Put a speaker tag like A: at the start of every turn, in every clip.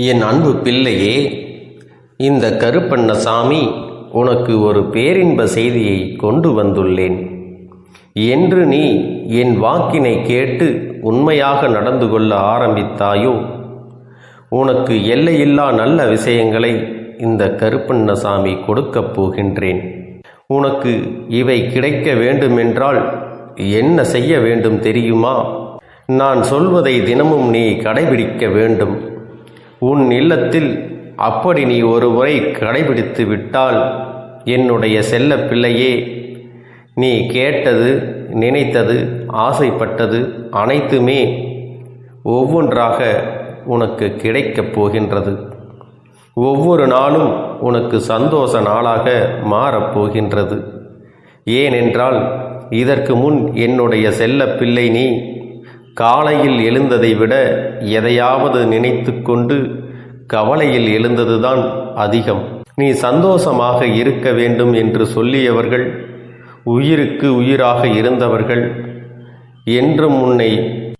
A: என் அன்பு பிள்ளையே, இந்த கருப்பண்ணசாமி உனக்கு ஒரு பேரின்ப செய்தியை கொண்டு வந்துள்ளேன். என்று நீ என் வாக்கினை கேட்டு உண்மையாக நடந்து கொள்ள ஆரம்பித்தாயோ, உனக்கு எல்லையில்லா நல்ல விஷயங்களை இந்த கருப்பண்ணசாமி கொடுக்கப் போகின்றேன். உனக்கு இவை கிடைக்க வேண்டுமென்றால் என்ன செய்ய வேண்டும் தெரியுமா? நான் சொல்வதை தினமும் நீ கடைபிடிக்க வேண்டும். உன் இல்லத்தில் அப்படி நீ ஒரு முறை கடைபிடித்து விட்டால், என்னுடைய செல்ல பிள்ளையே, நீ கேட்டது, நினைத்தது, ஆசைப்பட்டது அனைத்துமே ஒவ்வொன்றாக உனக்கு கிடைக்கப் போகின்றது. ஒவ்வொரு நாளும் உனக்கு சந்தோஷ நாளாக மாறப்போகின்றது. ஏனென்றால் இதற்கு முன் என்னுடைய செல்ல பிள்ளை நீ காலையில் எழுந்ததை விட எதையாவது நினைத்து கொண்டு கவலையில் எழுந்ததுதான் அதிகம். நீ சந்தோஷமாக இருக்க வேண்டும் என்று சொல்லியவர்கள், உயிருக்கு உயிராக இருந்தவர்கள், என்றும் உன்னை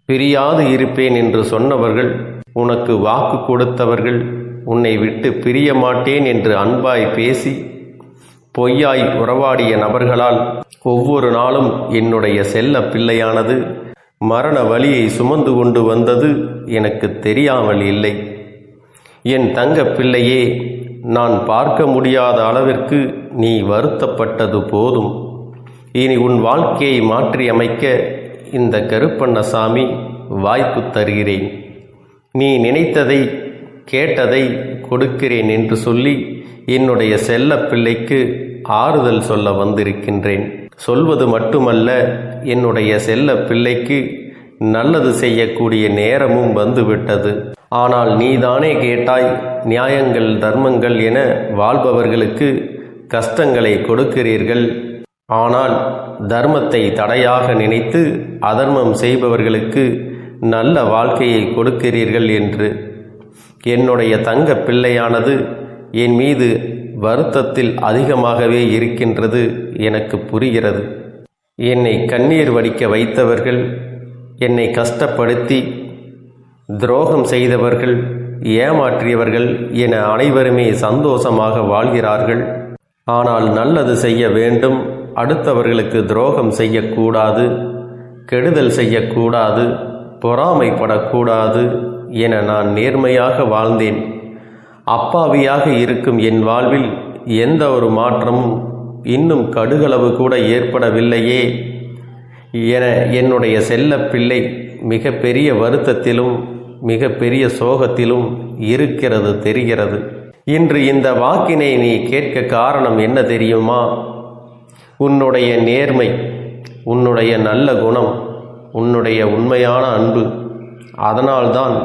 A: பிரியாது இருப்பேன் என்று சொன்னவர்கள், உனக்கு வாக்கு கொடுத்தவர்கள், உன்னை விட்டு பிரிய மாட்டேன் என்று அன்பாய் பேசி பொய்யாய் உறவாடிய நபர்களால் ஒவ்வொரு நாளும் என்னுடைய செல்ல பிள்ளையானது மரண வலியை சுமந்து கொண்டு வந்தது எனக்கு தெரியாமல் இல்லை. என் தங்க பிள்ளையே, நான் பார்க்க முடியாத அளவிற்கு நீ வருத்தப்பட்டது போதும். இனி உன் வாழ்க்கையை மாற்றி அமைக்க இந்த கருப்பண்ணசாமி வாய்ப்பு தருகிறேன். நீ நினைத்ததை கேட்டதை கொடுக்கிறேன் என்று சொல்லி என்னுடைய செல்ல பிள்ளைக்கு ஆறுதல் சொல்ல வந்திருக்கின்றேன். சொல்வது மட்டுமல்ல, என்னுடைய செல்ல பிள்ளைக்கு நல்லது செய்யக்கூடிய நேரமும் வந்துவிட்டது. ஆனால் நீதானே கேட்டாய், நியாயங்கள் தர்மங்கள் என வாழ்பவர்களுக்கு கஷ்டங்களை கொடுக்கிறீர்கள், ஆனால் தர்மத்தை தடையாக நினைத்து அதர்மம் செய்பவர்களுக்கு நல்ல வாழ்க்கையை கொடுக்கிறீர்கள் என்று. என்னுடைய தங்க பிள்ளையானது என் மீது வருத்தத்தில் அதிகமாகவே இருக்கின்றது. எனக்கு புரிகிறது. என்னை கண்ணீர் வடிக்க வைத்தவர்கள், என்னை கஷ்டப்படுத்தி துரோகம் செய்தவர்கள், ஏமாற்றியவர்கள் என அனைவருமே சந்தோஷமாக வாழ்கிறார்கள். ஆனால் நல்லது செய்ய வேண்டும், அடுத்தவர்களுக்கு துரோகம் செய்யக்கூடாது, கெடுதல் செய்யக்கூடாது, பொறாமைப்படக்கூடாது என நான் நேர்மையாக வாழ்ந்தேன். அப்பாவியாக இருக்கும் என் வாழ்வில் எந்த ஒரு மாற்றமும் இன்னும் கடுகளவு கூட ஏற்படவில்லையே என என்னுடைய செல்ல பிள்ளை மிக பெரிய வருத்தத்திலும் மிக பெரிய சோகத்திலும் இருக்கிறது தெரிகிறது. இன்று இந்த வாக்கினை நீ கேட்க காரணம் என்ன தெரியுமா? உன்னுடைய நேர்மை, உன்னுடைய நல்ல குணம், உன்னுடைய உண்மையான அன்பு. அதனால்தான்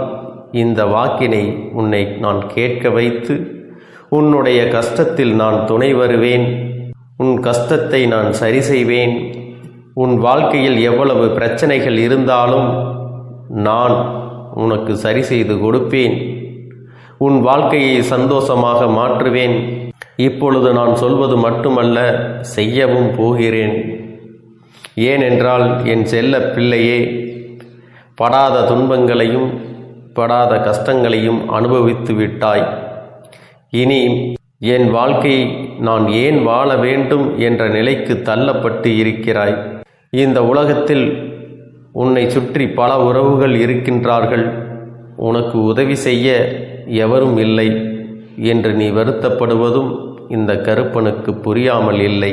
A: இந்த வாக்கினை உன்னை நான் கேட்க வைத்து, உன்னுடைய கஷ்டத்தில் நான் துணை வருவேன், உன் கஷ்டத்தை நான் சரி செய்வேன். உன் வாழ்க்கையில் எவ்வளவு பிரச்சனைகள் இருந்தாலும் நான் உனக்கு சரி செய்து கொடுப்பேன். உன் வாழ்க்கையை சந்தோஷமாக மாற்றுவேன். இப்பொழுது நான் சொல்வது மட்டுமல்ல, செய்யவும் போகிறேன். ஏனென்றால் என் செல்ல பிள்ளையே, படாத துன்பங்களையும் படாத கஷ்டங்களையும் அனுபவித்து விட்டாய். இனி என் வாழ்க்கையை நான் ஏன் வாழ வேண்டும் என்ற நிலைக்கு தள்ளப்பட்டு இருக்கிறாய். இந்த உலகத்தில் உன்னை சுற்றி பல உறவுகள் இருக்கின்றார்கள், உனக்கு உதவி செய்ய எவரும் இல்லை என்று நீ வருத்தப்படுவதும் இந்த கருப்பனுக்கு புரியாமல் இல்லை.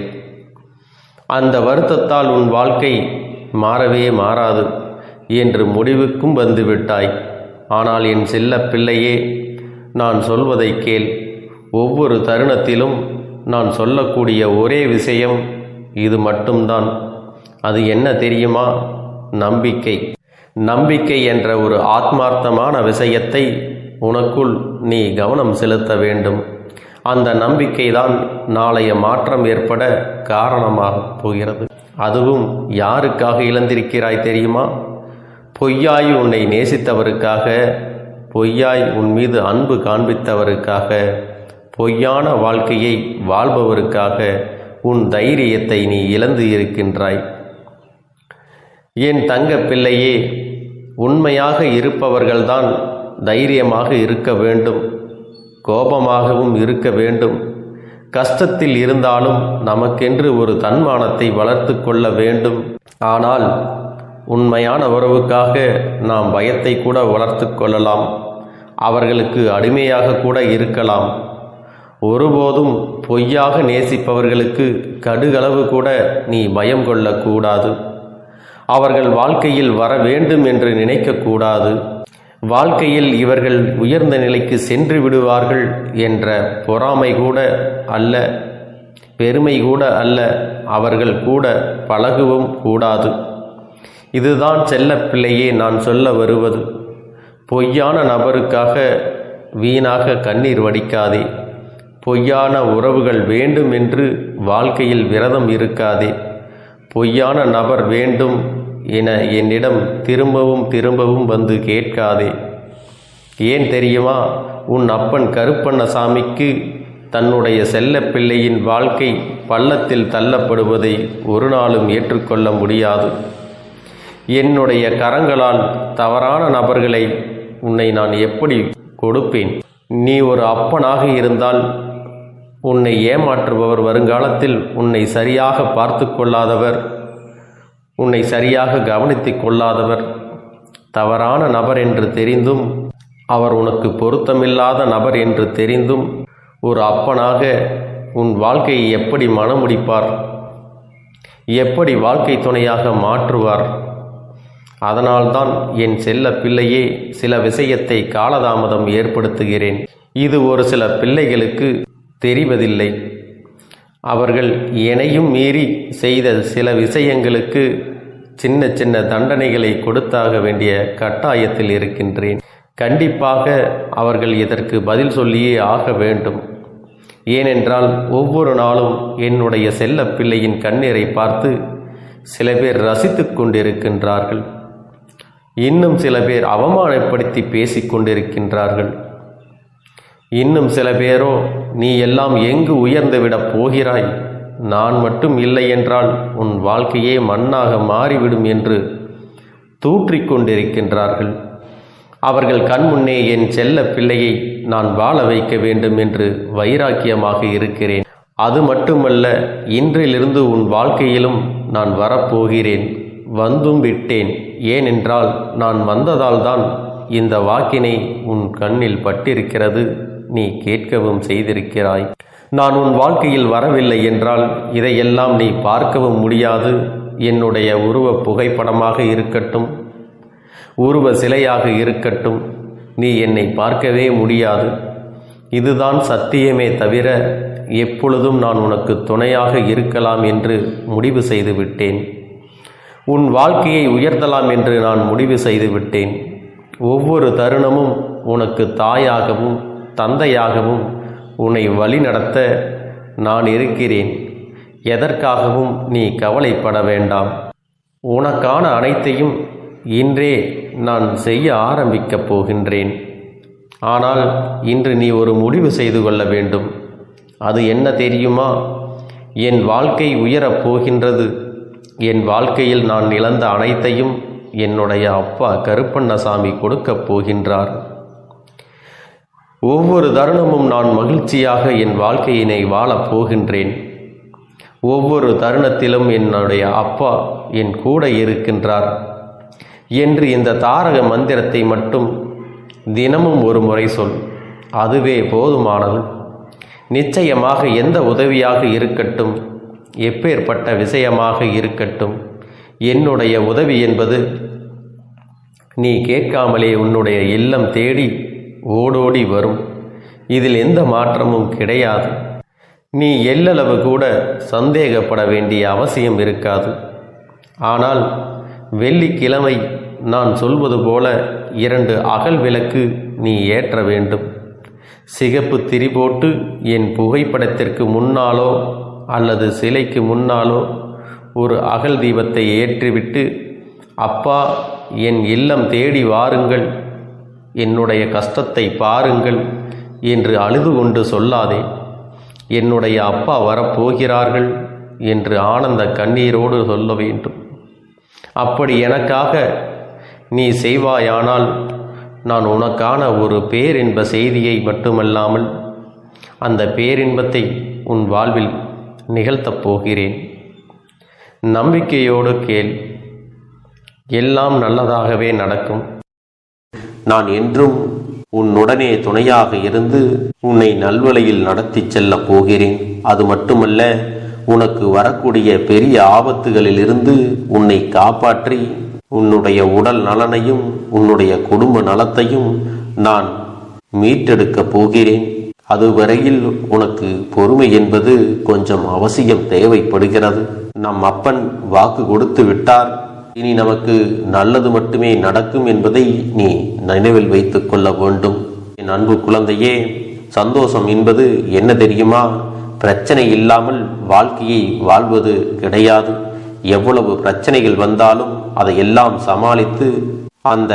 A: அந்த வருத்தத்தால் உன் வாழ்க்கை மாறவே மாறாது என்று முடிவுக்கும் வந்துவிட்டாய். ஆனால் என் செல்ல பிள்ளையே, நான் சொல்வதை கேள். ஒவ்வொரு தருணத்திலும் நான் சொல்லக்கூடிய ஒரே விஷயம் இது மட்டும்தான். அது என்ன தெரியுமா? நம்பிக்கை. நம்பிக்கை என்ற ஒரு ஆத்மார்த்தமான விஷயத்தை உனக்குள் நீ கவனம் செலுத்த வேண்டும். அந்த நம்பிக்கைதான் நாளைய மாற்றம் ஏற்பட காரணமாக போகிறது. அதுவும் யாருக்காக இழந்திருக்கிறாய் தெரியுமா? பொய்யாய் உன்னை நேசித்தவருக்காக, பொய்யாய் உன் மீது அன்பு காண்பித்தவருக்காக, பொய்யான வாழ்க்கையை வாழ்பவருக்காக உன் தைரியத்தை நீ இழந்து இருக்கின்றாய். என் தங்க பிள்ளையே, உண்மையாக இருப்பவர்கள்தான் தைரியமாக இருக்க வேண்டும், கோபமாகவும் இருக்க வேண்டும். கஷ்டத்தில் இருந்தாலும் நமக்கென்று ஒரு தன்மானத்தை வளர்த்து கொள்ள வேண்டும். ஆனால் உண்மையான உறவுக்காக நாம் பயத்தை கூட வளர்த்து கொள்ளலாம். அவர்களுக்கு அடிமையாக கூட இருக்கலாம். ஒருபோதும் பொய்யாக நேசிப்பவர்களுக்கு கடுகளவு கூட நீ பயம் கொள்ளக்கூடாது. அவர்கள் வாழ்க்கையில் வர வேண்டும் என்று நினைக்கக்கூடாது. வாழ்க்கையில் இவர்கள் உயர்ந்த நிலைக்கு சென்று விடுவார்கள் என்ற பொறாமை கூட அல்ல, பெருமை கூட அல்ல. அவர்கள் கூட பழகவும் கூடாது. இதுதான் செல்ல பிள்ளையே நான் சொல்ல வருவது. பொய்யான நபருக்காக வீணாக கண்ணீர் வடிக்காதே. பொய்யான உறவுகள் வேண்டும் என்று வாழ்க்கையில் விரதம் இருக்காதே. பொய்யான நபர் வேண்டும் என என்னிடம் திரும்பவும் திரும்பவும் வந்து கேட்காதே. ஏன் தெரியுமா? உன் அப்பன் கருப்பண்ணசாமிக்கு தன்னுடைய செல்ல பிள்ளையின் வாழ்க்கை பள்ளத்தில் தள்ளப்படுவதை ஒரு நாளும் ஏற்றுக்கொள்ள முடியாது. என்னுடைய கரங்களால் தவறான நபர்களை உன்னை நான் எப்படி கொடுப்பேன்? நீ ஒரு அப்பனாக இருந்தால் உன்னை ஏமாற்றுபவர் வருங்காலத்தில் உன்னை சரியாக பார்த்து கொள்ளாதவர், உன்னை சரியாக கவனித்து கொள்ளாதவர், தவறான நபர் என்று தெரிந்தும் அவர் உனக்கு பொருத்தமில்லாத நபர் என்று தெரிந்தும் ஒரு அப்பனாக உன் வாழ்க்கையை எப்படி மணமுடிப்பார்? எப்படி வாழ்க்கை துணையாக மாற்றுவார்? அதனால்தான் என் செல்ல பிள்ளையே சில விஷயத்தை காலதாமதம் ஏற்படுத்துகிறேன். இது ஒரு சில பிள்ளைகளுக்கு தெரிவதில்லை. அவர்கள் என்னையும் மீறி செய்த சில விஷயங்களுக்கு சின்ன சின்ன தண்டனைகளை கொடுத்தாக வேண்டிய கட்டாயத்தில் இருக்கின்றேன். கண்டிப்பாக அவர்கள் இதற்கு பதில் சொல்லியே ஆக வேண்டும். ஏனென்றால் ஒவ்வொரு நாளும் என்னுடைய செல்ல பிள்ளையின் கண்ணீரை பார்த்து சில பேர் ரசித்து கொண்டிருக்கின்றார்கள். இன்னும் சில பேர் அவமானப்படுத்தி பேசிக்கொண்டிருக்கின்றார்கள். இன்னும் சில பேரோ நீ எல்லாம் எங்கு உயர்ந்துவிடப் போகிறாய், நான் மட்டும் இல்லை என்றால் உன் வாழ்க்கையே மண்ணாக மாறிவிடும் என்று தூற்றிக்கொண்டிருக்கின்றார்கள். அவர்கள் கண்முன்னே என் செல்ல பிள்ளையை நான் வாழ வைக்க வேண்டும் என்று வைராக்கியமாக இருக்கிறேன். அது மட்டுமல்ல, இன்றிலிருந்து உன் வாழ்க்கையிலும் நான் வரப்போகிறேன், வந்தும் விட்டேன். ஏனென்றால் நான் வந்ததால் தான் இந்த வாக்கினை உன் கண்ணில் பட்டிருக்கிறது, நீ கேட்கவும் செய்திருக்கிறாய். நான் உன் வாழ்க்கையில் வரவில்லை என்றால் இதையெல்லாம் நீ பார்க்கவும் முடியாது. என்னுடைய உருவ புகைப்படமாக இருக்கட்டும், உருவ சிலையாக இருக்கட்டும், நீ என்னை பார்க்கவே முடியாது. இதுதான் சத்தியமே தவிர எப்பொழுதும் நான் உனக்கு துணையாக இருக்கலாம் என்று முடிவு செய்து விட்டேன். உன் வாழ்க்கையை உயர்த்தலாம் என்று நான் முடிவு செய்து விட்டேன். ஒவ்வொரு தருணமும் உனக்கு தாயாகவும் தந்தையாகவும் உன்னை வழி நடத்த நான் இருக்கிறேன். எதற்காகவும் நீ கவலைப்பட வேண்டாம். உனக்கான அனைத்தையும் இன்றே நான் செய்ய ஆரம்பிக்கப் போகின்றேன். ஆனால் இன்று நீ ஒரு முடிவு செய்து கொள்ள வேண்டும். அது என்ன தெரியுமா? என் வாழ்க்கை உயரப் போகின்றது. என் வாழ்க்கையில் நான் இழந்த அனைத்தையும் என்னுடைய அப்பா கருப்பண்ணசாமி கொடுக்கப் போகின்றார். ஒவ்வொரு தருணமும் நான் மகிழ்ச்சியாக என் வாழ்க்கையினை வாழப் போகின்றேன். ஒவ்வொரு தருணத்திலும் என்னுடைய அப்பா என் கூட இருக்கின்றார் என்று இந்த தாரக மந்திரத்தை மட்டும் தினமும் ஒரு முறை சொல். அதுவே போதுமானது. நிச்சயமாக எந்த உதவியாக இருக்கட்டும், எப்பேற்பட்ட விஷயமாக இருக்கட்டும், என்னுடைய உதவி என்பது நீ கேட்காமலே உன்னுடைய இல்லம் தேடி ஓடோடி வரும். இதில் எந்த மாற்றமும் கிடையாது. நீ எல்லளவு கூட சந்தேகப்பட வேண்டிய அவசியம் இருக்காது. ஆனால் வெள்ளிக்கிழமை நான் சொல்வது போல 2 அகல் விளக்கு நீ ஏற்ற வேண்டும். சிகப்பு திரி போட்டு என் புகைப்படத்திற்கு முன்னாலோ அல்லது சிலைக்கு முன்னாலோ ஒரு அகல் தீபத்தை ஏற்றிவிட்டு, அப்பா என் இல்லம் தேடி வாருங்கள், என்னுடைய கஷ்டத்தை பாருங்கள் என்று அழுது கொண்டு சொல்லாதே. என்னுடைய அப்பா வரப்போகிறார்கள் என்று ஆனந்த கண்ணீரோடு சொல்ல வேண்டும். அப்படி எனக்காக நீ செய்வாயானால் நான் உனக்கான ஒரு பேரின்ப செய்தியை மட்டுமல்லாமல் அந்த பேரின்பத்தை உன் வாழ்வில் நிகழ்த்தப் போகிறேன். நம்பிக்கையோடு கேள், எல்லாம் நல்லதாகவே நடக்கும். நான் என்றும் உன்னுடனே துணையாக இருந்து உன்னை நல்வழியில் நடத்தி செல்லப் போகிறேன். அது மட்டுமல்ல, உனக்கு வரக்கூடிய பெரிய ஆபத்துகளிலிருந்து உன்னை காப்பாற்றி உன்னுடைய உடல் நலனையும் உன்னுடைய குடும்ப நலத்தையும் நான் மீட்டெடுக்கப் போகிறேன். அதுவரையில் உனக்கு பொறுமை என்பது கொஞ்சம் அவசியம் தேவைப்படுகிறது. நம் அப்பன் வாக்கு கொடுத்து விட்டார், இனி நமக்கு நல்லது மட்டுமே நடக்கும் என்பதை நீ நினைவில் வைத்துக் கொள்ள வேண்டும். என் அன்பு குழந்தையே, சந்தோஷம் என்பது என்ன தெரியுமா? பிரச்சனை இல்லாமல் வாழ்க்கையை வாழ்வது கிடையாது. எவ்வளவு பிரச்சனைகள் வந்தாலும் அதையெல்லாம் சமாளித்து அந்த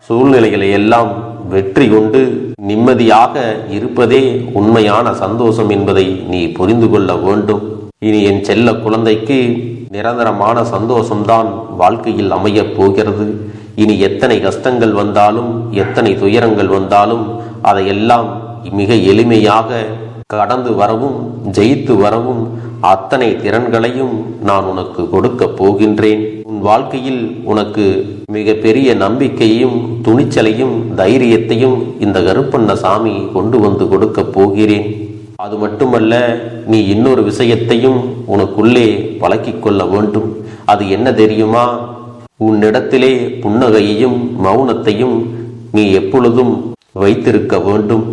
A: சூழ்நிலைகளை எல்லாம் வெற்றி கொண்டு நிம்மதியாக இருப்பதே உண்மையான சந்தோஷம் என்பதை நீ புரிந்து கொள்ள வேண்டும். இனி என் செல்ல குழந்தைக்கு நிரந்தரமான சந்தோஷம்தான் வாழ்க்கையில் அமையப் போகிறது. இனி எத்தனை கஷ்டங்கள் வந்தாலும் எத்தனை துயரங்கள் வந்தாலும் அதையெல்லாம் மிக எளிமையாக கடந்து வரவும் ஜெயித்து வரவும் அத்தனை திறன்களையும் நான் உனக்கு கொடுக்க போகின்றேன். உன் வாழ்க்கையில் உனக்கு மிக பெரிய நம்பிக்கையும் துணிச்சலையும் தைரியத்தையும் இந்த கருப்பண்ணசாமி கொண்டு வந்து கொடுக்க போகிறேன். அது மட்டுமல்ல, நீ இன்னொரு விஷயத்தையும் உனக்குள்ளே பழக்கிக் கொள்ள வேண்டும். அது என்ன தெரியுமா? உன்னிடத்திலே புன்னகையையும் மௌனத்தையும் நீ எப்பொழுதும் வைத்திருக்க வேண்டும்.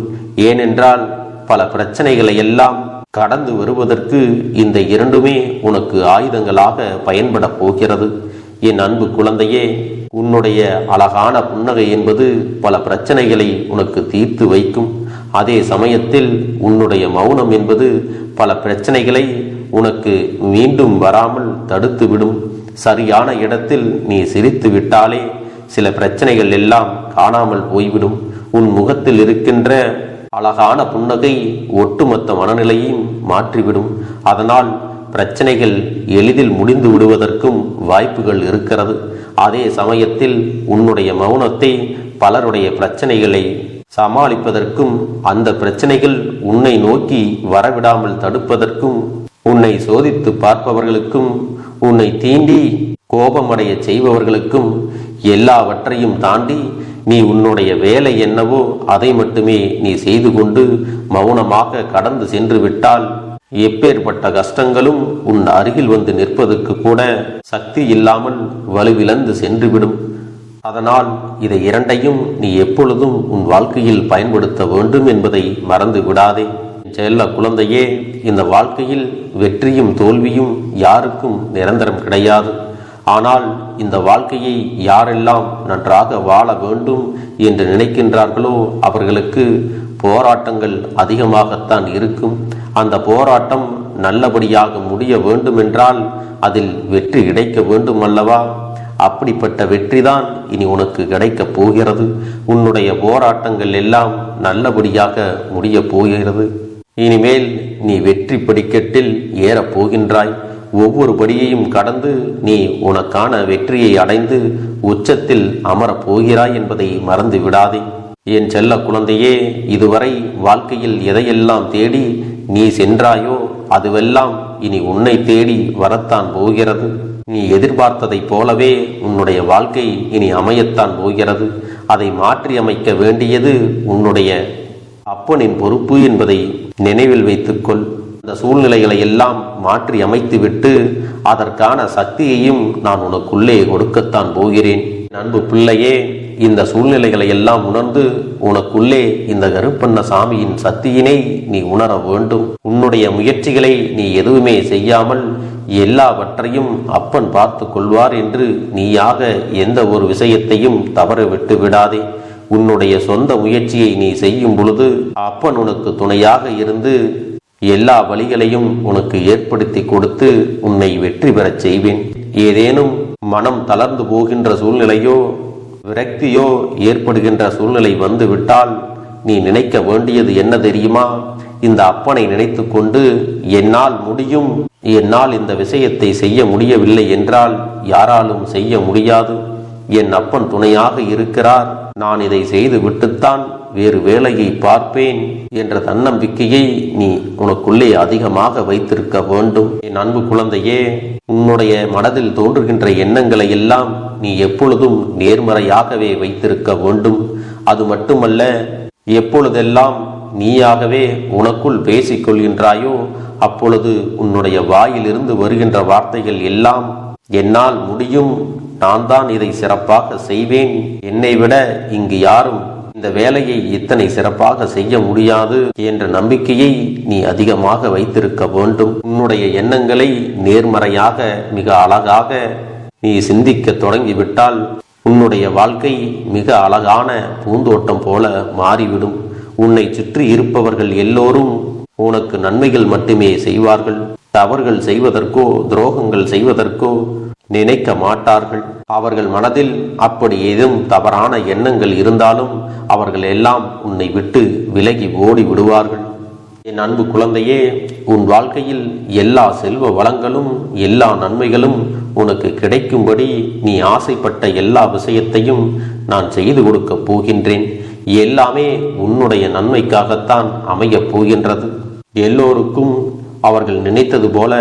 A: ஏனென்றால் பல பிரச்சனைகளை எல்லாம் கடந்து வருவதற்கு இந்த இரண்டுமே உனக்கு ஆயுதங்களாக பயன்பட போகிறது. என் அன்பு குழந்தையே, உன்னுடைய அழகான புன்னகை என்பது பல பிரச்சனைகளை உனக்கு தீர்த்து வைக்கும். அதே சமயத்தில் உன்னுடைய மௌனம் என்பது பல பிரச்சனைகளை உனக்கு மீண்டும் வராமல் தடுத்துவிடும். சரியான இடத்தில் நீ சிரித்து விட்டாலே சில பிரச்சனைகள் எல்லாம் காணாமல் போய்விடும். உன் முகத்தில் இருக்கின்ற அழகான புன்னகை ஒட்டுமொத்த மனநிலையையும் மாற்றிவிடும். அதனால் பிரச்சனைகள் எளிதில் முடிந்து விடுவதற்கும் வாய்ப்புகள் இருக்கிறது. அதே சமயத்தில் உன்னுடைய மௌனத்தை பலருடைய பிரச்சனைகளை சமாளிப்பதற்கும் அந்த பிரச்சனைகள் உன்னை நோக்கி வரவிடாமல் தடுப்பதற்கும் உன்னை சோதித்து பார்ப்பவர்களுக்கும் உன்னை தீண்டி கோபமடைய செய்பவர்களுக்கும் எல்லாவற்றையும் தாண்டி நீ உன்னுடைய வேலை என்னவோ அதை மட்டுமே நீ செய்து கொண்டு மௌனமாக கடந்து சென்று விட்டால் எப்பேற்பட்ட கஷ்டங்களும் உன் அருகில் வந்து நிற்பதற்கு கூட சக்தி இல்லாமல் வலுவிழந்து சென்றுவிடும். அதனால் இதை இரண்டையும் நீ எப்பொழுதும் உன் வாழ்க்கையில் பயன்படுத்த வேண்டும் என்பதை மறந்து விடாதே. செல்ல குழந்தையே, இந்த வாழ்க்கையில் வெற்றியும் தோல்வியும் யாருக்கும் நிரந்தரம் கிடையாது. ஆனால் இந்த வாழ்க்கையை யாரெல்லாம் நன்றாக வாழ வேண்டும் என்று நினைக்கின்றார்களோ அவர்களுக்கு போராட்டங்கள் அதிகமாகத்தான் இருக்கும். அந்த போராட்டம் நல்லபடியாக முடிய வேண்டுமென்றால் அதில் வெற்றி கிடைக்க வேண்டும் அல்லவா? அப்படிப்பட்ட வெற்றிதான் இனி உனக்கு கிடைக்கப் போகிறது. உன்னுடைய போராட்டங்கள் எல்லாம் நல்லபடியாக முடிய போகிறது. இனிமேல் நீ வெற்றி படிக்கட்டில் ஏறப் போகின்றாய். ஒவ்வொரு படியையும் கடந்து நீ உனக்கான வெற்றியை அடைந்து உச்சத்தில் அமரப் போகிறாய் என்பதை மறந்து விடாதே. என் செல்ல குழந்தையே, இதுவரை வாழ்க்கையில் எதையெல்லாம் தேடி நீ சென்றாயோ அதுவெல்லாம் இனி உன்னை தேடி வரத்தான் போகிறது. நீ எதிர்பார்த்ததைப் போலவே உன்னுடைய வாழ்க்கை இனி அமையத்தான் போகிறது. அதை மாற்றி அமைக்க வேண்டியது உன்னுடைய அப்பனின் பொறுப்பு என்பதை நினைவில் வைத்துக்கொள். இந்த சூழ்நிலைகளை எல்லாம் மாற்றி அமைத்துவிட்டு அதற்கான சக்தியையும் நான் உனக்குள்ளே கொடுக்கத்தான் போகிறேன். அன்பு பிள்ளையே, இந்த சூழ்நிலைகளை எல்லாம் உணர்ந்து உனக்குள்ளே இந்த கருப்பண்ணசாமியின் சக்தியினை நீ உணர வேண்டும். உன்னுடைய முயற்சிகளை நீ எதுவுமே செய்யாமல் எல்லாவற்றையும் அப்பன் பார்த்து கொள்வார் என்று நீயாக எந்த ஒரு விஷயத்தையும் தவற விட்டு விடாதே. உன்னுடைய சொந்த முயற்சியை நீ செய்யும் பொழுது அப்பன் உனக்கு துணையாக இருந்து எல்லா வழிகளையும் உனக்கு ஏற்படுத்தி கொடுத்து உன்னை வெற்றி பெறச் செய்வேன். ஏதேனும் மனம் தளர்ந்து போகின்ற சூழ்நிலையோ விரக்தியோ ஏற்படுகின்ற சூழ்நிலை வந்துவிட்டால் நீ நினைக்க வேண்டியது என்ன தெரியுமா? இந்த அப்பனை நினைத்து கொண்டு என்னால் முடியும், என்னால் இந்த விஷயத்தை செய்ய முடியவில்லை என்றால் யாராலும் செய்ய முடியாது, என் அப்பன் துணையாக இருக்கிறார், நான் இதை செய்து விட்டுத்தான் வேறு வேலையை பார்ப்பேன் என்ற தன்னம்பிக்கையை நீ உனக்குள்ளே அதிகமாக வைத்திருக்க வேண்டும். என் அன்பு குழந்தையே, உன்னுடைய மனதில் தோன்றுகின்ற எண்ணங்களை எல்லாம் நீ எப்பொழுதும் நேர்மறையாகவே வைத்திருக்க வேண்டும். அது மட்டுமல்ல, எப்பொழுதெல்லாம் நீயாகவே உனக்குள் பேசிக் கொள்கின்றாயோ அப்பொழுது உன்னுடைய வாயிலிருந்து வருகின்ற வார்த்தைகள் எல்லாம் என்னால் முடியும், நான் தான் இதை சிறப்பாக செய்வேன், என்னை விட இங்கு யாரும் இந்த வேலையை இத்தனை சிறப்பாக செய்ய முடியாது என்ற நம்பிக்கையை நீ அதிகமாக வைத்திருக்க வேண்டும். உன்னுடைய எண்ணங்களை நேர்மறையாக மிக அழகாக நீ சிந்திக்க தொடங்கிவிட்டால் உன்னுடைய வாழ்க்கை மிக அழகான பூந்தோட்டம் போல மாறிவிடும். உன்னை சுற்றி இருப்பவர்கள் எல்லோரும் உனக்கு நன்மைகள் மட்டுமே செய்வார்கள். தவறுகள் செய்வதற்கோ துரோகங்கள் செய்வதற்கோ நினைக்க மாட்டார்கள். அவர்கள் மனதில் அப்படி ஏதும் தவறான எண்ணங்கள் இருந்தாலும் அவர்கள் எல்லாம் உன்னை விட்டு விலகி ஓடி விடுவார்கள். என் அன்பு குழந்தையே, உன் வாழ்க்கையில் எல்லா செல்வ வளங்களும் எல்லா நன்மைகளும் உனக்கு கிடைக்கும்படி நீ ஆசைப்பட்ட எல்லா விஷயத்தையும் நான் செய்து கொடுக்கப் போகின்றேன். எல்லாமே உன்னுடைய நன்மைக்காகத்தான் அமையப் போகின்றது. எல்லோருக்கும் அவர்கள் நினைத்தது போல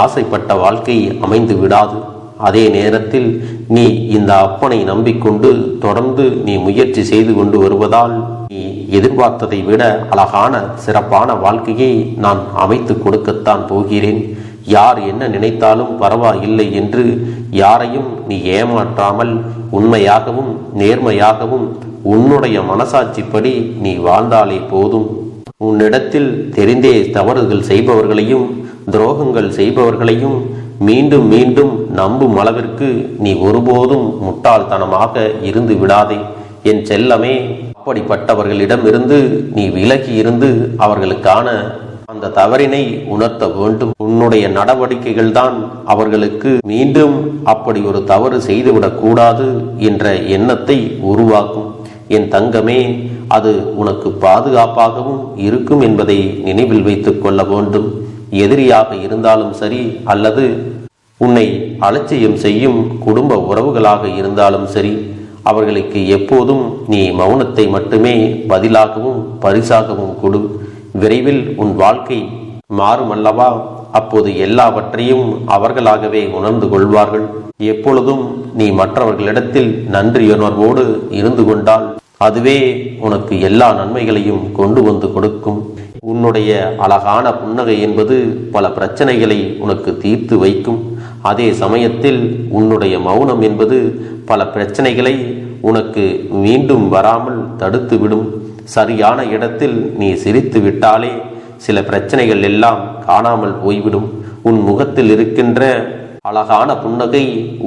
A: ஆசைப்பட்ட வாழ்க்கை அமைந்து விடாது. அதே நேரத்தில் நீ இந்த அப்பனை நம்பிக்கொண்டு தொடர்ந்து நீ முயற்சி செய்து கொண்டு வருவதால் நீ எதிர்பார்த்ததை விட அழகான சிறப்பான வாழ்க்கையை நான் அமைத்து கொடுக்கத்தான் போகிறேன். யார் என்ன நினைத்தாலும் பரவாயில்லை என்று யாரையும் நீ ஏமாற்றாமல் உண்மையாகவும் நேர்மையாகவும் உன்னுடைய மனசாட்சிப்படி நீ வாழ்ந்தாலே போதும். உன்னிடத்தில் தெரிந்தே தவறுகள் செய்பவர்களையும் துரோகங்கள் செய்பவர்களையும் மீண்டும் மீண்டும் நம்பும் அளவிற்கு நீ ஒருபோதும் முட்டாள்தனமாக இருந்து விடாதே. என் செல்லமே, அப்படிப்பட்டவர்களிடமிருந்து நீ விலகி இருந்து அவர்களுக்கான அந்த தவறினை உணர்த்த வேண்டும். உன்னுடைய நடவடிக்கைகள் தான் அவர்களுக்கு மீண்டும் அப்படி ஒரு தவறு செய்துவிடக் கூடாது என்ற எண்ணத்தை உருவாக்கும். என் தங்கமே, அது உனக்கு பாதுகாப்பாகவும் இருக்கும் என்பதை நினைவில் வைத்துக் கொள்ள வேண்டும். எதிரியாக இருந்தாலும் சரி அல்லது உன்னை அலட்சியம் செய்யும் குடும்ப உறவுகளாக இருந்தாலும் சரி, அவர்களுக்கு எப்போதும் நீ மௌனத்தை மட்டுமே பதிலாகவும் பரிசாகவும் கொடு. விரைவில் உன் வாழ்க்கை மாறுமல்லவா? அப்போது எல்லாவற்றையும் அவர்களாகவே உணர்ந்து கொள்வார்கள். எப்பொழுதும் நீ மற்றவர்களிடத்தில் நன்றியுணர்வோடு இருந்து கொண்டால் அதுவே உனக்கு எல்லா நன்மைகளையும் கொண்டு வந்து கொடுக்கும். உன்னுடைய அழகான புன்னகை என்பது பல பிரச்சனைகளை உனக்கு தீர்த்து வைக்கும். அதே சமயத்தில் உன்னுடைய மௌனம் என்பது பல பிரச்சனைகளை உனக்கு மீண்டும் வராமல் தடுத்து விடும். சரியான இடத்தில் நீ சிரித்து விட்டாலே சில பிரச்சனைகள் எல்லாம் காணாமல் போய்விடும். உன் முகத்தில் இருக்கின்ற அழகான புன்னகை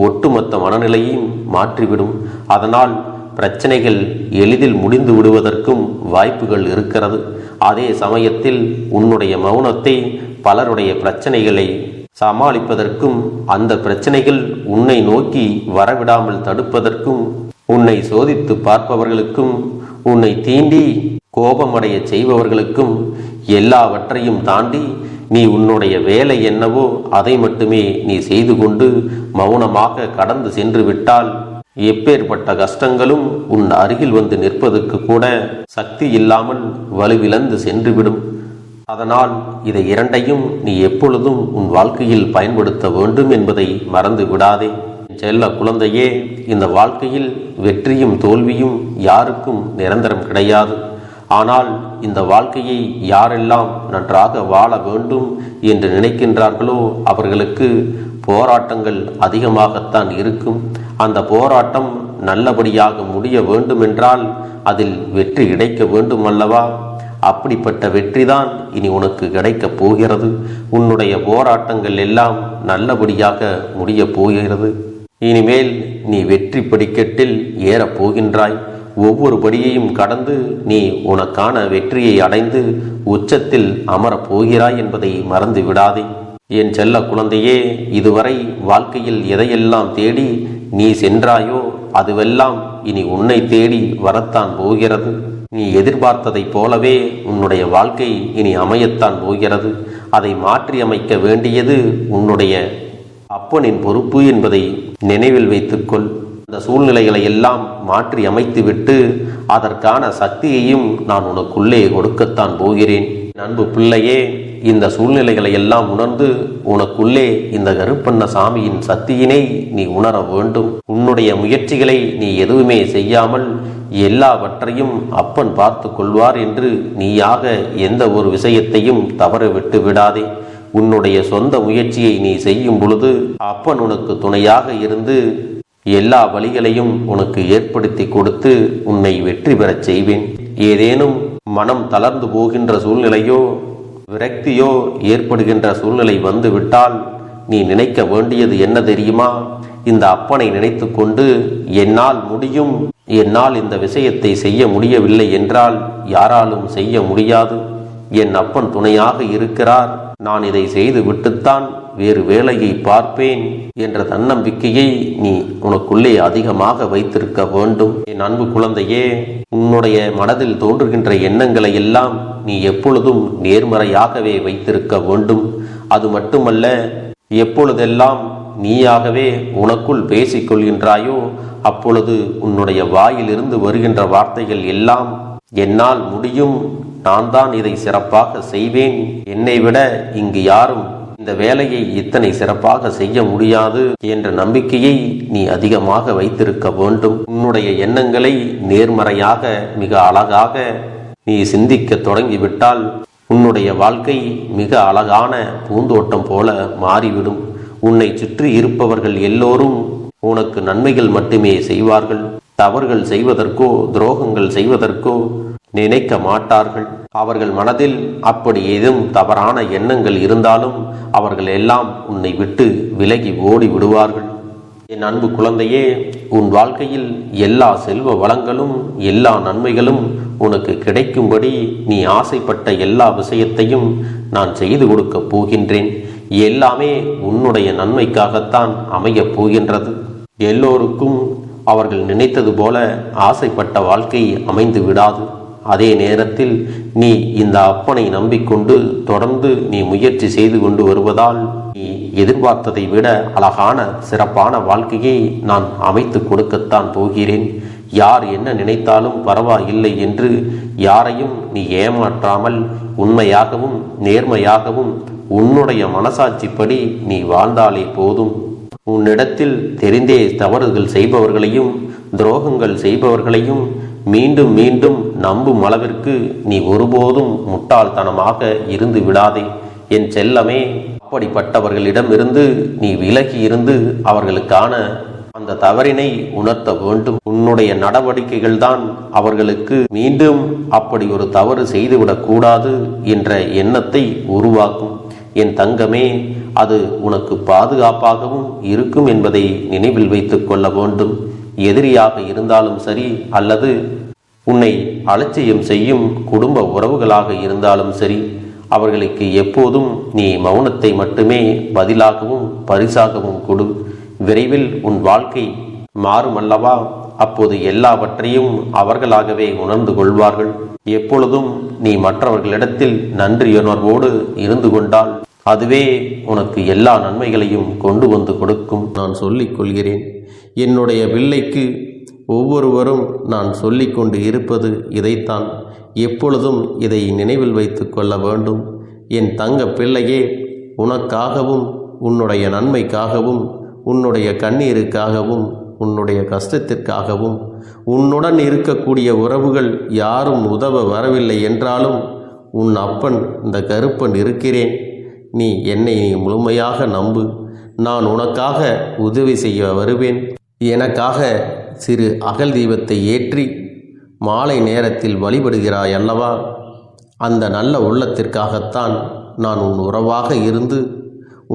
A: ஒட்டுமொத்த மனநிலையும் மாற்றிவிடும். அதனால் பிரச்சனைகள் எளிதில் முடிந்து விடுவதற்கும் வாய்ப்புகள் இருக்கிறது. அதே சமயத்தில் உன்னுடைய மௌனத்தை பலருடைய பிரச்சனைகளை சமாளிப்பதற்கும் அந்த பிரச்சனைகள் உன்னை நோக்கி வரவிடாமல் தடுப்பதற்கும் உன்னை சோதித்து பார்ப்பவர்களுக்கும் உன்னை தீண்டி கோபமடைய செய்பவர்களுக்கும் எல்லாவற்றையும் தாண்டி நீ உன்னுடைய வேலை என்னவோ அதை மட்டுமே நீ செய்து கொண்டு மௌனமாக கடந்து சென்று விட்டால் எப்பேற்பட்ட கஷ்டங்களும் உன் அருகில் வந்து நிற்பதற்கு கூட சக்தி இல்லாமல் வலுவிழந்து சென்றுவிடும். அதனால் இதை இரண்டையும் நீ எப்பொழுதும் உன் வாழ்க்கையில் பயன்படுத்த வேண்டும் என்பதை மறந்து விடாதே. செல்ல குழந்தையே, இந்த வாழ்க்கையில் வெற்றியும் தோல்வியும் யாருக்கும் நிரந்தரம் கிடையாது. ஆனால் இந்த வாழ்க்கையை யாரெல்லாம் நன்றாக வாழ வேண்டும் என்று நினைக்கின்றார்களோ அவர்களுக்கு போராட்டங்கள் அதிகமாகத்தான் இருக்கும். அந்த போராட்டம் நல்லபடியாக முடிய வேண்டுமென்றால் அதில் வெற்றி கிடைக்க வேண்டும் அல்லவா? அப்படிப்பட்ட வெற்றிதான் இனி உனக்கு கிடைக்கப் போகிறது. உன்னுடைய போராட்டங்கள் எல்லாம் நல்லபடியாக முடிய போகிறது. இனிமேல் நீ வெற்றி படிக்கட்டில் ஏறப் போகின்றாய். ஒவ்வொரு படியையும் கடந்து நீ உனக்கான வெற்றியை அடைந்து உச்சத்தில் அமரப் போகிறாய் என்பதை மறந்து விடாதே. என் செல்ல குழந்தையே, இதுவரை வாழ்க்கையில் எதையெல்லாம் தேடி நீ சென்றாயோ அதுவெல்லாம் இனி உன்னை தேடி வரத்தான் போகிறது. நீ எதிர்பார்த்ததைப் போலவே உன்னுடைய வாழ்க்கை இனி அமையத்தான் போகிறது. அதை மாற்றி அமைக்க வேண்டியது உன்னுடைய அப்பனின் பொறுப்பு என்பதை நினைவில் வைத்துக்கொள். இந்த சூழ்நிலைகளை எல்லாம் மாற்றி அமைத்துவிட்டு அதற்கான சக்தியையும் நான் உனக்குள்ளே கொடுக்கத்தான் போகிறேன். அன்பு பிள்ளையே, இந்த சூழ்நிலைகளை எல்லாம் உணர்ந்து உனக்குள்ளே இந்த கருப்பண்ண சாமியின் சக்தியினை நீ உணர வேண்டும். உன்னுடைய முயற்சிகளை நீ எதுவுமே செய்யாமல் எல்லாவற்றையும் அப்பன் பார்த்து கொள்வார் என்று நீயாக எந்த ஒரு விஷயத்தையும் தவற விட்டு விடாதே. உன்னுடைய சொந்த முயற்சியை நீ செய்யும் பொழுது அப்பன் உனக்கு துணையாக இருந்து எல்லா வழிகளையும் உனக்கு ஏற்படுத்தி கொடுத்து உன்னை வெற்றி பெறச் செய்வேன். ஏதேனும் மனம் தளர்ந்து போகின்ற சூழ்நிலையோ விரக்தியோ ஏற்படுகின்ற சூழ்நிலை வந்துவிட்டால் நீ நினைக்க வேண்டியது என்ன தெரியுமா? இந்த அப்பனை நினைத்து கொண்டு என்னால் முடியும், என்னால் இந்த விஷயத்தை செய்ய முடியவில்லை என்றால் யாராலும் செய்ய முடியாது, என் அப்பன் துணையாக இருக்கிறார், நான் இதை செய்து விட்டுத்தான் வேறு வேலையை பார்ப்பேன் என்ற தன்னம்பிக்கையை நீ உனக்குள்ளே அதிகமாக வைத்திருக்க வேண்டும். என் அன்பு குழந்தையே, உன்னுடைய மனதில் தோன்றுகின்ற எண்ணங்களை எல்லாம் நீ எப்பொழுதும் நேர்மறையாகவே வைத்திருக்க வேண்டும். அது மட்டுமல்ல, எப்பொழுதெல்லாம் நீயாகவே உனக்குள் பேசிக்கொள்கின்றாயோ அப்பொழுது உன்னுடைய வாயிலிருந்து வருகின்ற வார்த்தைகள் எல்லாம் என்னால் முடியும், நான் தான் இதை சிறப்பாக செய்வேன், என்னை விட இங்கு யாரும் இந்த வேலையை இத்தனை சிறப்பாக செய்ய முடியாது என்ற நம்பிக்கையை நீ அதிகமாக வைத்திருக்க வேண்டும். உன்னுடைய எண்ணங்களை நேர்மறையாக மிக அழகாக நீ சிந்திக்க தொடங்கிவிட்டால் உன்னுடைய வாழ்க்கை மிக அழகான பூந்தோட்டம் போல மாறிவிடும். உன்னை சுற்றி இருப்பவர்கள் எல்லோரும் உனக்கு நன்மைகள் மட்டுமே செய்வார்கள். தவறுகள் செய்வதற்கோ துரோகங்கள் செய்வதற்கோ நினைக்க மாட்டார்கள். அவர்கள் மனதில் அப்படி ஏதும் தவறான எண்ணங்கள் இருந்தாலும் அவர்கள் எல்லாம் உன்னை விட்டு விலகி ஓடி விடுவார்கள். என் அன்பு குழந்தையே, உன் வாழ்க்கையில் எல்லா செல்வ வளங்களும் எல்லா நன்மைகளும் உனக்கு கிடைக்கும்படி நீ ஆசைப்பட்ட எல்லா விஷயத்தையும் நான் செய்து கொடுக்கப் போகின்றேன். எல்லாமே உன்னுடைய நன்மைக்காகத்தான் அமையப் போகின்றது. எல்லோருக்கும் அவர்கள் நினைத்தது போல ஆசைப்பட்ட வாழ்க்கை அமைந்து விடாது. அதே நேரத்தில் நீ இந்த அப்பனை நம்பிக்கொண்டு தொடர்ந்து நீ முயற்சி செய்து கொண்டு வருவதால் நீ எதிர்பார்த்ததை விட அழகான சிறப்பான வாழ்க்கையை நான் அமைத்து கொடுக்கத்தான் போகிறேன். யார் என்ன நினைத்தாலும் பரவாயில்லை என்று யாரையும் நீ ஏமாற்றாமல் உண்மையாகவும் நேர்மையாகவும் உன்னுடைய மனசாட்சிப்படி நீ வாழ்ந்தாலே போதும். உன்னிடத்தில் தெரிந்தே தவறுகள் செய்பவர்களையும் துரோகங்கள் செய்பவர்களையும் மீண்டும் மீண்டும் நம்பும் அளவிற்கு நீ ஒருபோதும் முட்டாள்தனமாக இருந்து விடாதே. என் செல்லமே, அப்படிப்பட்டவர்களிடமிருந்து நீ விலகி இருந்து அவர்களுக்கான அந்த தவறினை உணர்த்த வேண்டும். உன்னுடைய நடவடிக்கைகள் தான் அவர்களுக்கு மீண்டும் அப்படி ஒரு தவறு செய்துவிடக் கூடாது என்ற எண்ணத்தை உருவாக்கும். என் தங்கமே, அது உனக்கு பாதுகாப்பாகவும் இருக்கும் என்பதை நினைவில் வைத்துக் கொள்ள வேண்டும். எதிரியாக இருந்தாலும் சரி அல்லது உன்னை அலட்சியம் செய்யும் குடும்ப உறவுகளாக இருந்தாலும் சரி, அவர்களுக்கு எப்போதும் நீ மௌனத்தை மட்டுமே பதிலாகவும் பரிசாகவும் கொடு. விரைவில் உன் வாழ்க்கை மாறுமல்லவா? அப்போது எல்லாவற்றையும் அவர்களாகவே உணர்ந்து கொள்வார்கள். எப்பொழுதும் நீ மற்றவர்களிடத்தில் நன்றியுணர்வோடு இருந்து கொண்டால் அதுவே உனக்கு எல்லா நன்மைகளையும் கொண்டு வந்து கொடுக்கும். நான் சொல்லிக் கொள்கிறேன், என்னுடைய பிள்ளைக்கு ஒவ்வொருவரும் நான் சொல்லிக்கொண்டு இருப்பது இதைத்தான். எப்பொழுதும் இதை நினைவில் வைத்து கொள்ள வேண்டும். என் தங்க பிள்ளையே, உனக்காகவும் உன்னுடைய நன்மைக்காகவும் உன்னுடைய கண்ணீருக்காகவும் உன்னுடைய கஷ்டத்திற்காகவும் உன்னுடன் இருக்கக்கூடிய உறவுகள் யாரும் உதவ வரவில்லை என்றாலும் உன் அப்பன் இந்த கருப்பன் இருக்கிறேன். நீ என்னை முழுமையாக நம்பு. நான் உனக்காக உதவி செய்ய வருவேன். எனக்காக சிறு அகல் தீபத்தை ஏற்றி மாலை நேரத்தில் வழிபடுகிறாய் அல்லவா? அந்த நல்ல உள்ளத்திற்காகத்தான் நான் உன் உறவாக இருந்து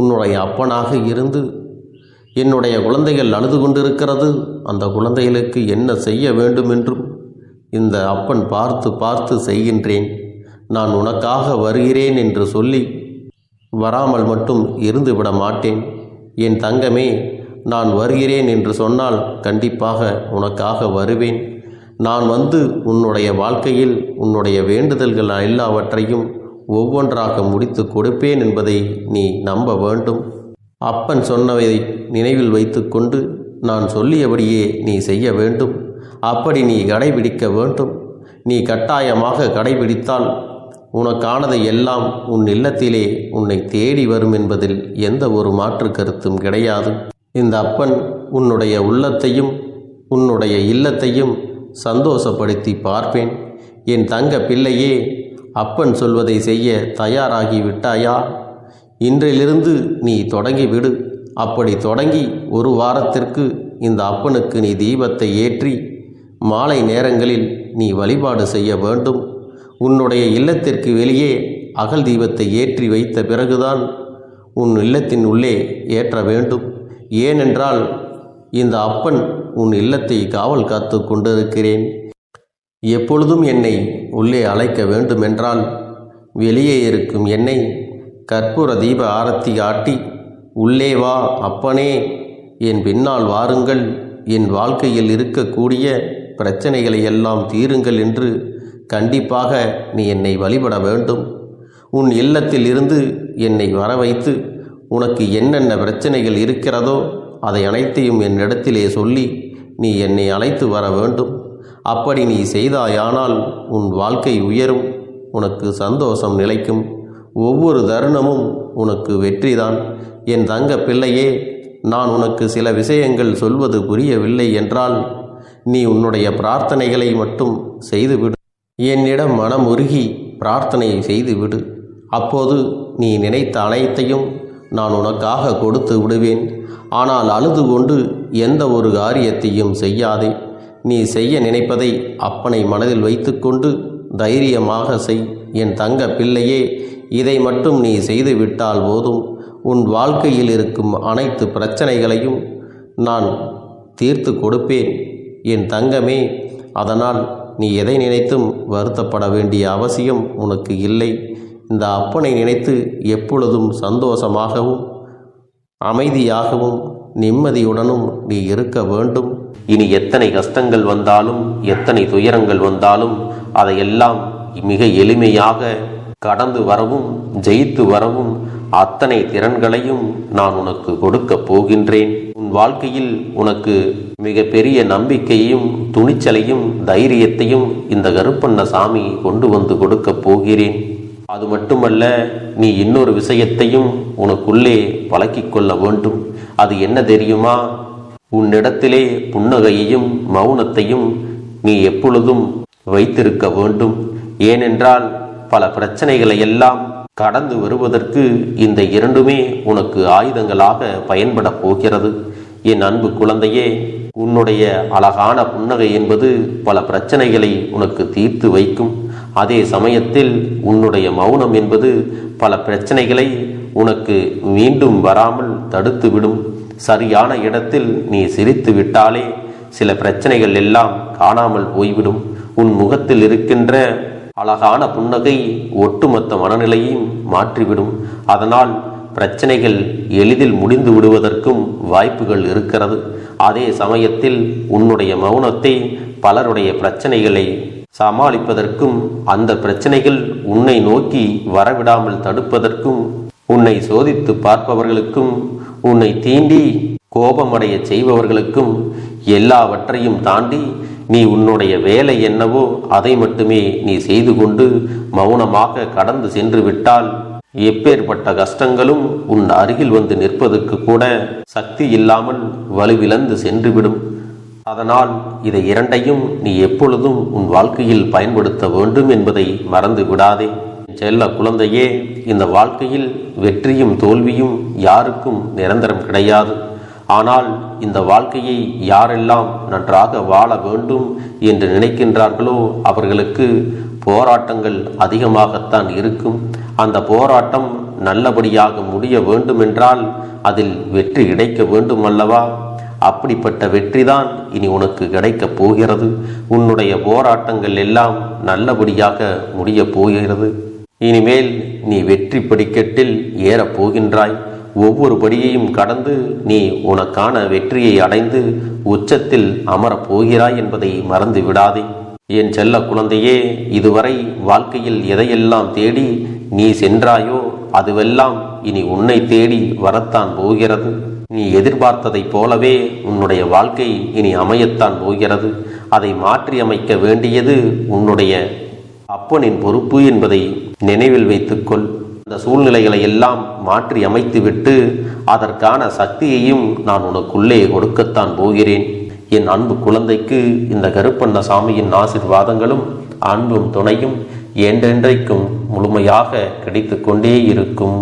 A: உன்னுடைய அப்பனாக இருந்து என்னுடைய குழந்தைகள் அழுது கொண்டிருக்கிறது, அந்த குழந்தைகளுக்கு என்ன செய்ய வேண்டும் என்றும் இந்த அப்பன் பார்த்து பார்த்து செய்கின்றேன். நான் உனக்காக வருகிறேன் என்று சொல்லி வராமல் மட்டும் இருந்து விட மாட்டேன். என் தங்கமே, நான் வருகிறேன் என்று சொன்னால் கண்டிப்பாக உனக்காக வருவேன். நான் வந்து உன்னுடைய வாழ்க்கையில் உன்னுடைய வேண்டுதல்கள் எல்லாவற்றையும் ஒவ்வொன்றாக முடித்து கொடுப்பேன் என்பதை நீ நம்ப வேண்டும். அப்பன் சொன்னதை நினைவில் வைத்து கொண்டு நான் சொல்லியபடியே நீ செய்ய வேண்டும். அப்படி நீ கடைபிடிக்க வேண்டும். நீ கட்டாயமாக கடைபிடித்தால் உனக்கானதை எல்லாம் உன் இல்லத்திலே உன்னை தேடி வரும் என்பதில் எந்த ஒரு மாற்று கருத்தும் கிடையாது. இந்த அப்பன் உன்னுடைய உள்ளத்தையும் உன்னுடைய இல்லத்தையும் சந்தோஷப்படுத்தி பார்ப்பேன். என் தங்க பிள்ளையே, அப்பன் சொல்வதை செய்ய தயாராகி விட்டாயா? இன்றிலிருந்து நீ தொடங்கிவிடு. அப்படி தொடங்கி ஒரு வாரத்திற்கு இந்த அப்பனுக்கு நீ தீபத்தை ஏற்றி மாலை நேரங்களில் நீ வழிபாடு செய்ய வேண்டும். உன்னுடைய இல்லத்திற்கு வெளியே அகல் தீபத்தை ஏற்றி வைத்த பிறகுதான் உன் இல்லத்தின் உள்ளே ஏற்ற வேண்டும். ஏனென்றால் இந்த அப்பன் உன் இல்லத்தை காவல் காத்து கொண்டிருக்கிறேன். எப்பொழுதும் என்னை உள்ளே அழைக்க வேண்டுமென்றால் வெளியே இருக்கும் என்னை கற்பூர தீப ஆரத்தி காட்டி உள்ளே வா அப்பனே, என் பின்னால் வாருங்கள், என் வாழ்க்கையில் இருக்கக்கூடிய பிரச்சனைகளை எல்லாம் தீருங்கள் என்று கண்டிப்பாக நீ என்னை வழிபட வேண்டும். உன் இல்லத்தில் இருந்து என்னை வர வைத்து உனக்கு என்னென்ன பிரச்சனைகள் இருக்கிறதோ அதை அனைத்தையும் என்னிடத்திலே சொல்லி நீ என்னை அழைத்து வர வேண்டும். அப்படி நீ செய்தாயானால் உன் வாழ்க்கை உயரும், உனக்கு சந்தோஷம் நிலைக்கும், ஒவ்வொரு தருணமும் உனக்கு வெற்றிதான். என் தங்க பிள்ளையே, நான் உனக்கு சில விஷயங்கள் சொல்வது புரியவில்லை என்றால் நீ உன்னுடைய பிரார்த்தனைகளை மட்டும் செய்துவிடு. என்னிடம் மனமுருகி பிரார்த்தனை செய்துவிடு. அப்போது நீ நினைத்த அனைத்தையும் நான் உனக்காக கொடுத்து விடுவேன். ஆனால் அழுது கொண்டு எந்த ஒரு காரியத்தையும் செய்யாதே. நீ செய்ய நினைப்பதை அப்பனை மனதில் வைத்துக்கொண்டு தைரியமாக செய். என் தங்க பிள்ளையே, இதை மட்டும் நீ செய்துவிட்டால் போதும். உன் வாழ்க்கையில் இருக்கும் அனைத்து பிரச்சனைகளையும் நான் தீர்த்து கொடுப்பேன் என் தங்கமே. அதனால் நீ எதை நினைத்தும் வருத்தப்பட வேண்டிய அவசியம் உனக்கு இல்லை. இந்த அப்பனை நினைத்து எப்பொழுதும் சந்தோஷமாகவும் அமைதியாகவும் நிம்மதியுடனும் நீ இருக்க வேண்டும். இனி எத்தனை கஷ்டங்கள் வந்தாலும் எத்தனை துயரங்கள் வந்தாலும் அதையெல்லாம் மிக எளிமையாக கடந்து வரவும் ஜெயித்து வரவும் அத்தனை திறன்களையும் நான் உனக்கு கொடுக்க போகின்றேன். உன் வாழ்க்கையில் உனக்கு மிக பெரிய நம்பிக்கையையும் துணிச்சலையும் தைரியத்தையும் இந்த கருப்பண்ண சாமி கொண்டு வந்து கொடுக்க போகிறேன். அது மட்டுமல்ல, நீ இன்னொரு விஷயத்தையும் உனக்குள்ளே பழக்கிக் கொள்ள வேண்டும். அது என்ன தெரியுமா? உன்னிடத்திலே புன்னகையையும் மௌனத்தையும் நீ எப்பொழுதும் வைத்திருக்க வேண்டும். ஏனென்றால் பல பிரச்சனைகளை எல்லாம் கடந்து வருவதற்கு இந்த இரண்டுமே உனக்கு ஆயுதங்களாக பயன்பட போகிறது. என் அன்பு குழந்தையே, உன்னுடைய அழகான புன்னகை என்பது பல பிரச்சனைகளை உனக்கு தீர்த்து வைக்கும். அதே சமயத்தில் உன்னுடைய மௌனம் என்பது பல பிரச்சனைகளை உனக்கு மீண்டும் வராமல் தடுத்துவிடும். சரியான இடத்தில் நீ சிரித்து விட்டாலே சில பிரச்சனைகள் எல்லாம் காணாமல் போய்விடும். உன் முகத்தில் இருக்கின்ற அழகான புன்னகை ஒட்டுமொத்த மனநிலையையும் மாற்றிவிடும். அதனால் பிரச்சனைகள் எளிதில் முடிந்து விடுவதற்கும் வாய்ப்புகள் இருக்கிறது. அதே சமயத்தில் உன்னுடைய மௌனத்தை பலருடைய பிரச்சனைகளை சமாளிப்பதற்கும் அந்த பிரச்சனைகள் உன்னை நோக்கி வரவிடாமல் தடுப்பதற்கும் உன்னை சோதித்து பார்ப்பவர்களுக்கும் உன்னை தீண்டி கோபமடைய செய்பவர்களுக்கும் எல்லாவற்றையும் தாண்டி நீ உன்னுடைய வேலை என்னவோ அதை மட்டுமே நீ செய்து கொண்டு மௌனமாக கடந்து சென்று விட்டால் எப்பேற்பட்ட கஷ்டங்களும் உன் அருகில் வந்து நிற்பதற்கு கூட சக்தி இல்லாமல் வலுவிழந்து சென்றுவிடும். அதனால் இதை இரண்டையும் நீ எப்பொழுதும் உன் வாழ்க்கையில் பயன்படுத்த வேண்டும் என்பதை மறந்து விடாதே. செல்ல குழந்தையே, இந்த வாழ்க்கையில் வெற்றியும் தோல்வியும் யாருக்கும் நிரந்தரம் கிடையாது. ஆனால் இந்த வாழ்க்கையை யாரெல்லாம் நன்றாக வாழ வேண்டும் என்று நினைக்கின்றார்களோ அவர்களுக்கு போராட்டங்கள் அதிகமாகத்தான் இருக்கும். அந்த போராட்டம் நல்லபடியாக முடிய வேண்டுமென்றால் அதில் வெற்றி கிடைக்க வேண்டும் அல்லவா? அப்படிப்பட்ட வெற்றிதான் இனி உனக்கு கிடைக்கப் போகிறது. உன்னுடைய போராட்டங்கள் எல்லாம் நல்லபடியாக முடிய போகிறது. இனிமேல் நீ வெற்றி படிக்கட்டில் ஏறப் போகின்றாய். ஒவ்வொரு படியையும் கடந்து நீ உனக்கான வெற்றியை அடைந்து உச்சத்தில் அமரப் போகிறாய் என்பதை மறந்து விடாதே. என் செல்ல குழந்தையே, இதுவரை வாழ்க்கையில் எதையெல்லாம் தேடி நீ சென்றாயோ அதுவெல்லாம் இனி உன்னை தேடி வரத்தான் போகிறது. நீ எதிர்பார்த்ததைப் போலவே உன்னுடைய வாழ்க்கை இனி அமையத்தான் போகிறது. அதை மாற்றி அமைக்க வேண்டியது உன்னுடைய அப்பனின் பொறுப்பு என்பதை நினைவில் வைத்துக்கொள். அந்த சூழ்நிலைகளை எல்லாம் மாற்றி அமைத்துவிட்டு அதற்கான சக்தியையும் நான் உனக்குள்ளே கொடுக்கத்தான் போகிறேன். என் அன்பு குழந்தைக்கு இந்த கருப்பண்ணசாமியின் ஆசீர்வாதங்களும் அன்பும் துணையும் என்றென்றைக்கும் முழுமையாக கிடைத்து கொண்டே இருக்கும்.